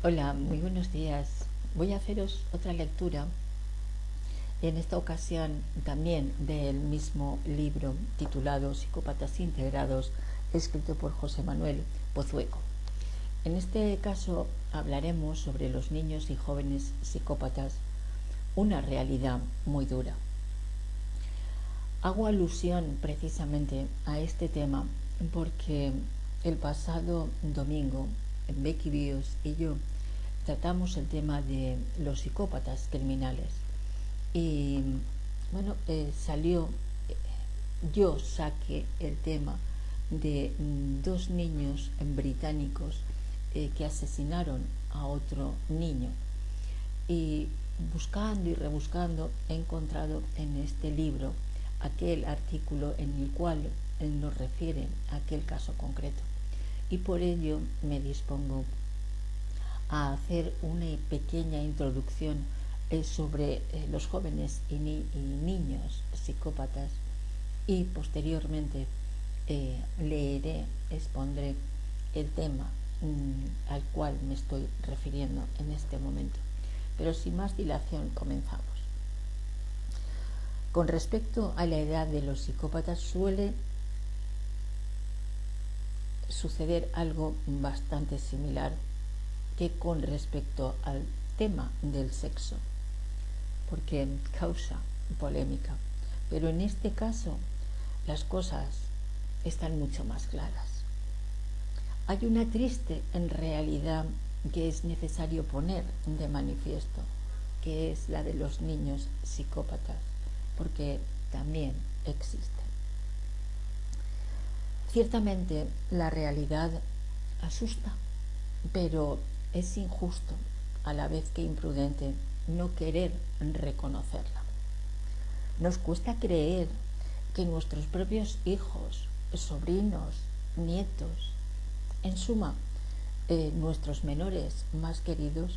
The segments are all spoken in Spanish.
Hola, muy buenos días. Voy a haceros otra lectura, en esta ocasión también del mismo libro titulado Psicópatas Integrados, escrito por José Manuel Pozueco. En este caso hablaremos sobre los niños y jóvenes psicópatas, una realidad muy dura. Hago alusión precisamente a este tema porque el pasado domingo Becky Bios y yo tratamos el tema de los psicópatas criminales y bueno, yo saqué el tema de dos niños británicos que asesinaron a otro niño, y buscando y rebuscando he encontrado en este libro aquel artículo en el cual nos refiere a aquel caso concreto, y por ello me dispongo a hacer una pequeña introducción sobre los jóvenes y niños psicópatas, y posteriormente expondré el tema al cual me estoy refiriendo en este momento. Pero sin más dilación comenzamos. Con respecto a la edad de los psicópatas suele suceder algo bastante similar que con respecto al tema del sexo, porque causa polémica, pero en este caso las cosas están mucho más claras. Hay una triste realidad que es necesario poner de manifiesto, que es la de los niños psicópatas, porque también existe. Ciertamente la realidad asusta, pero es injusto, a la vez que imprudente, no querer reconocerla. Nos cuesta creer que nuestros propios hijos, sobrinos, nietos, en suma, nuestros menores más queridos,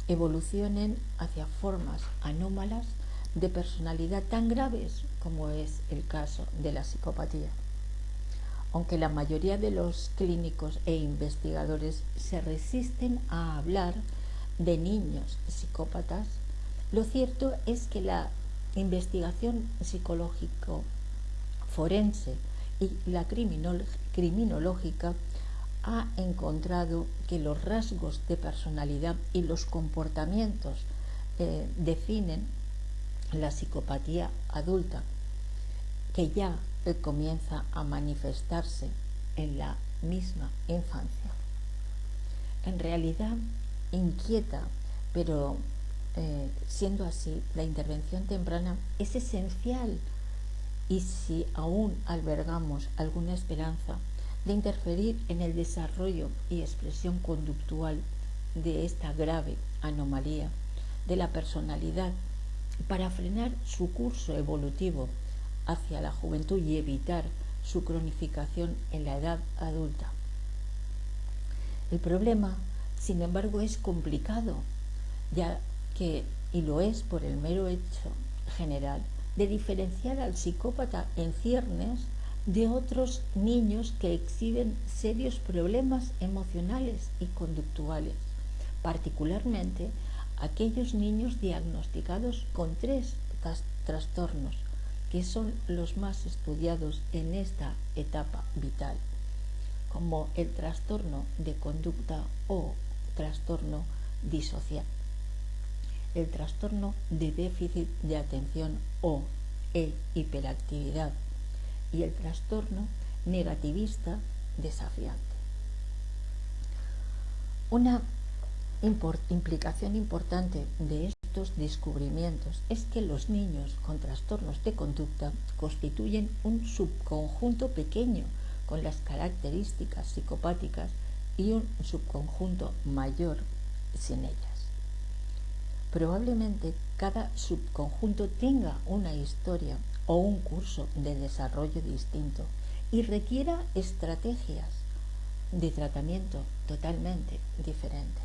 evolucionen hacia formas anómalas de personalidad tan graves como es el caso de la psicopatía. Aunque la mayoría de los clínicos e investigadores se resisten a hablar de niños psicópatas, lo cierto es que la investigación psicológico forense y la criminológica ha encontrado que los rasgos de personalidad y los comportamientos definen la psicopatía adulta, que ya comienza a manifestarse en la misma infancia. En realidad inquieta, pero siendo así, la intervención temprana es esencial, y si aún albergamos alguna esperanza de interferir en el desarrollo y expresión conductual de esta grave anomalía de la personalidad para frenar su curso evolutivo hacia la juventud y evitar su cronificación en la edad adulta. El problema, sin embargo, es complicado, ya que, y lo es por el mero hecho general de diferenciar al psicópata en ciernes de otros niños que exhiben serios problemas emocionales y conductuales, particularmente aquellos niños diagnosticados con 3 trastornos, que son los más estudiados en esta etapa vital, como el trastorno de conducta o trastorno disocial, el trastorno de déficit de atención o hiperactividad, y el trastorno negativista desafiante. Una implicación importante de estos descubrimientos es que los niños con trastornos de conducta constituyen un subconjunto pequeño con las características psicopáticas y un subconjunto mayor sin ellas. Probablemente cada subconjunto tenga una historia o un curso de desarrollo distinto y requiera estrategias de tratamiento totalmente diferentes.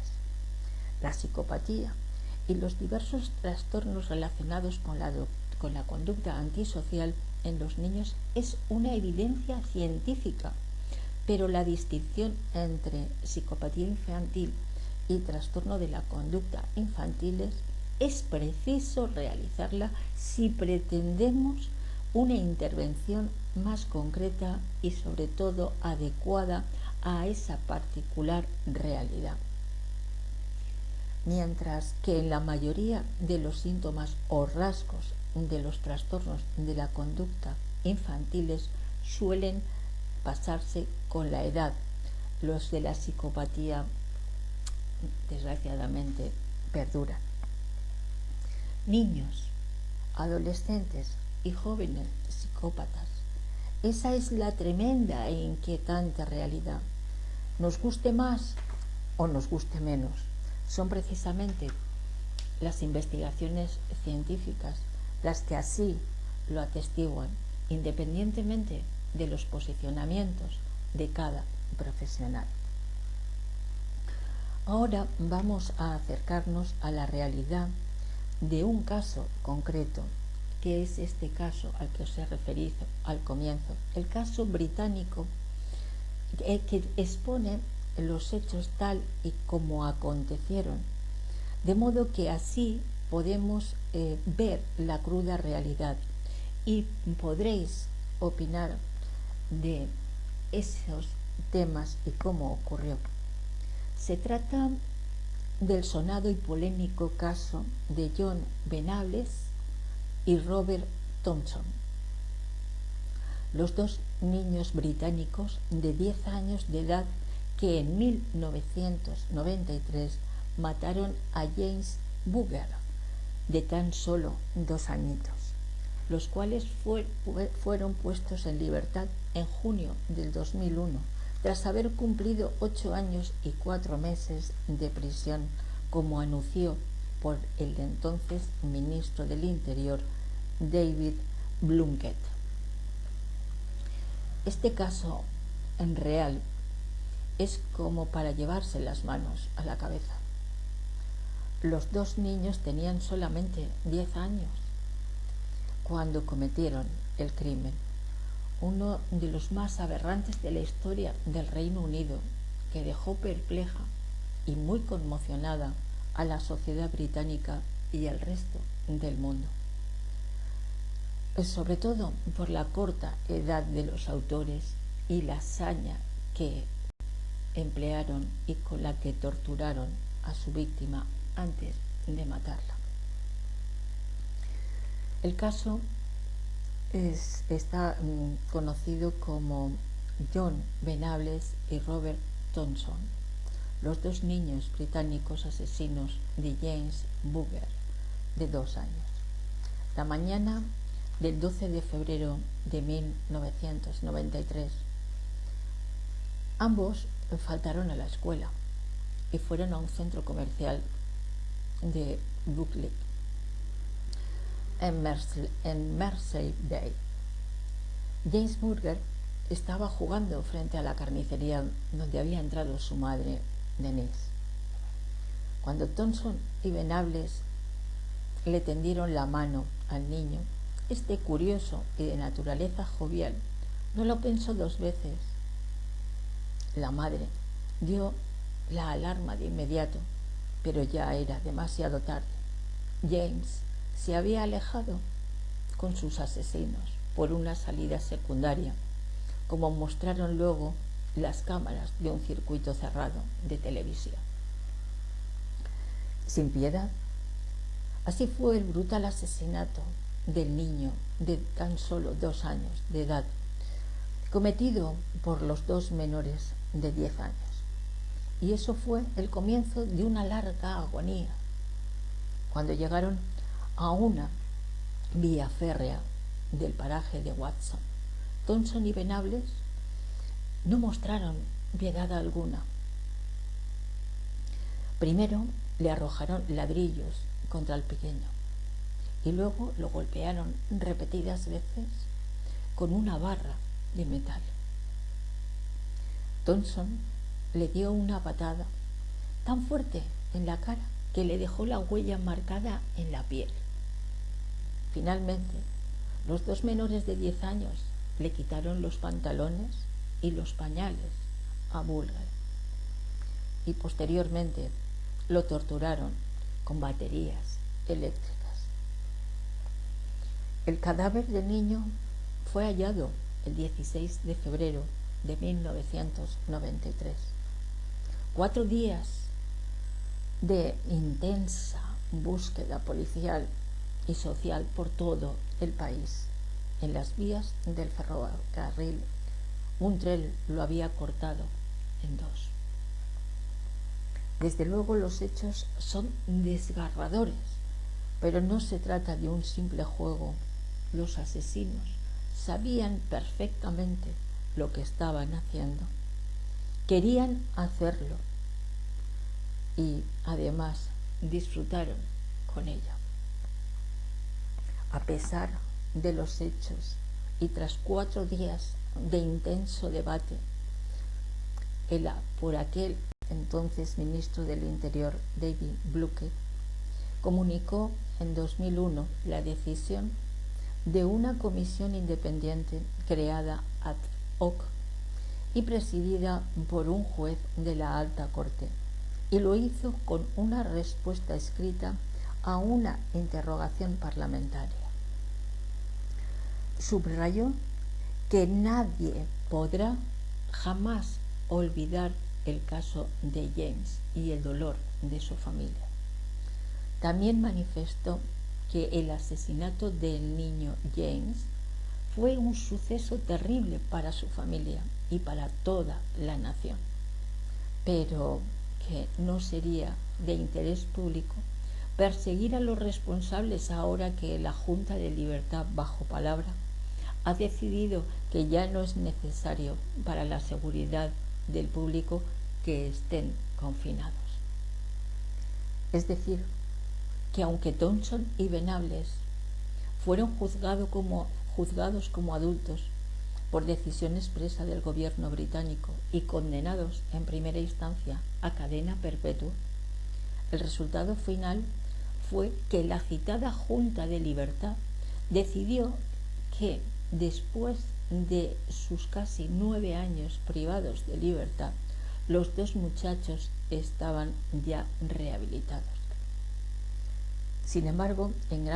La psicopatía y los diversos trastornos relacionados con la conducta antisocial en los niños es una evidencia científica, pero la distinción entre psicopatía infantil y trastorno de la conducta infantiles, es preciso realizarla si pretendemos una intervención más concreta y sobre todo adecuada a esa particular realidad. Mientras que en la mayoría de los síntomas o rasgos de los trastornos de la conducta infantiles suelen pasarse con la edad, los de la psicopatía desgraciadamente perduran. Niños, adolescentes y jóvenes psicópatas. Esa es la tremenda e inquietante realidad. Nos guste más o nos guste menos, son precisamente las investigaciones científicas las que así lo atestiguan, independientemente de los posicionamientos de cada profesional. Ahora vamos a acercarnos a la realidad de un caso concreto, que es este caso al que os he referido al comienzo, el caso británico que expone los hechos tal y como acontecieron, de modo que así podemos ver la cruda realidad y podréis opinar de esos temas y cómo ocurrió. Se trata del sonado y polémico caso de John Venables y Robert Thompson, los dos niños británicos de 10 años de edad que en 1993 mataron a James Booger, de tan solo 2 añitos, los cuales fueron puestos en libertad en junio del 2001, tras haber cumplido 8 años y 4 meses de prisión, como anunció por el entonces ministro del Interior, David Blunkett. Este caso, en real, es como para llevarse las manos a la cabeza. Los dos niños tenían solamente 10 años cuando cometieron el crimen, uno de los más aberrantes de la historia del Reino Unido, que dejó perpleja y muy conmocionada a la sociedad británica y al resto del mundo, sobre todo por la corta edad de los autores y la saña que emplearon y con la que torturaron a su víctima antes de matarla. El caso está conocido como John Venables y Robert Thompson, los dos niños británicos asesinos de James Booger, de 2 años. La mañana del 12 de febrero de 1993, ambos faltaron a la escuela y fueron a un centro comercial de Buckley, en Merseyrail. James Booger estaba jugando frente a la carnicería donde había entrado su madre, Denise, cuando Thompson y Venables le tendieron la mano al niño. Este, curioso y de naturaleza jovial, no lo pensó 2 veces. La madre dio la alarma de inmediato, pero ya era demasiado tarde. James se había alejado con sus asesinos por una salida secundaria, como mostraron luego las cámaras de un circuito cerrado de televisión. Sin piedad. Así fue el brutal asesinato del niño de tan solo 2 años de edad, cometido por los dos menores de 10 años. Y eso fue el comienzo de una larga agonía. Cuando llegaron a una vía férrea del paraje de Watson, Thompson y Venables no mostraron piedad alguna. Primero le arrojaron ladrillos contra el pequeño y luego lo golpearon repetidas veces con una barra de metal. Thompson le dio una patada tan fuerte en la cara que le dejó la huella marcada en la piel. Finalmente, los dos menores de 10 años le quitaron los pantalones y los pañales a Booger y posteriormente lo torturaron con baterías eléctricas. El cadáver del niño fue hallado el 16 de febrero de 1993. 4 días de intensa búsqueda policial y social por todo el país. En las vías del ferrocarril, un tren lo había cortado en 2. Desde luego los hechos son desgarradores, pero no se trata de un simple juego. Los asesinos sabían perfectamente lo que estaban haciendo. Querían hacerlo y además disfrutaron con ello. A pesar de los hechos y tras 4 días de intenso debate, por aquel entonces ministro del Interior, David Blunkett, comunicó en 2001 la decisión de una comisión independiente creada ad hoc y presidida por un juez de la Alta Corte, y lo hizo con una respuesta escrita a una interrogación parlamentaria. Subrayó que nadie podrá jamás olvidar el caso de James y el dolor de su familia. También manifestó que el asesinato del niño James fue un suceso terrible para su familia y para toda la nación, pero que no sería de interés público perseguir a los responsables ahora que la Junta de Libertad bajo palabra ha decidido que ya no es necesario para la seguridad del público que estén confinados. Es decir, que aunque Thompson y Venables fueron juzgados como adultos por decisión expresa del gobierno británico y condenados en primera instancia a cadena perpetua, el resultado final fue que la citada Junta de Libertad decidió que después de sus casi 9 años privados de libertad, los 2 muchachos estaban ya rehabilitados. Sin embargo, en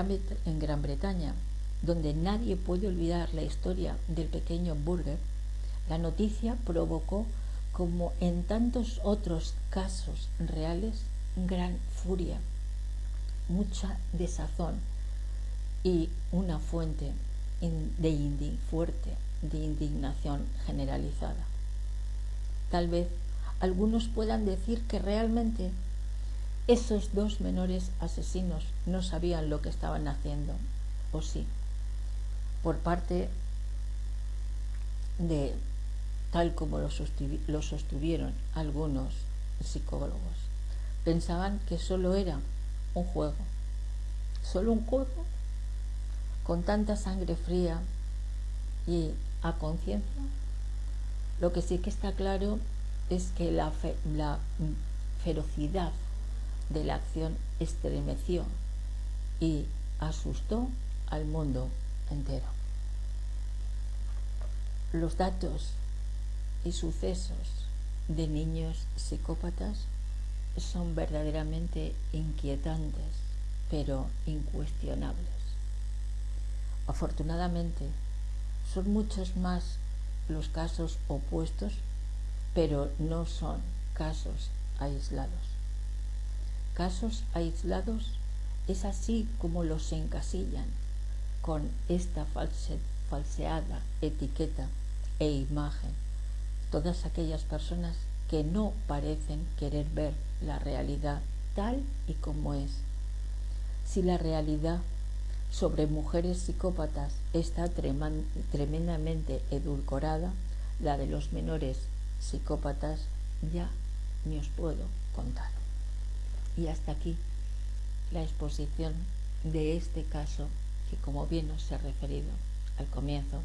Gran Bretaña, donde nadie puede olvidar la historia del pequeño Burger, la noticia provocó, como en tantos otros casos reales, gran furia, mucha desazón y una fuente fuerte de indignación generalizada. Tal vez algunos puedan decir que realmente esos 2 menores asesinos no sabían lo que estaban haciendo, o sí, por parte de, tal como lo sostuvieron algunos psicólogos, pensaban que solo era un juego con tanta sangre fría y a conciencia. Lo que sí que está claro es que la ferocidad de la acción estremeció y asustó al mundo entero. Los datos y sucesos de niños psicópatas son verdaderamente inquietantes, pero incuestionables. Afortunadamente, son muchos más los casos opuestos, pero no son casos aislados. Casos aislados es así como los encasillan con esta falseada etiqueta e imagen todas aquellas personas que no parecen querer ver la realidad tal y como es. Si la realidad sobre mujeres psicópatas está tremendamente edulcorada, la de los menores psicópatas ya ni os puedo contar. Y hasta aquí la exposición de este caso que, como bien os he referido al comienzo,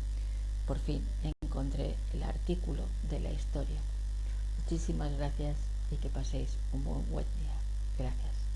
por fin encontré el artículo de la historia. Muchísimas gracias y que paséis un buen día. Gracias.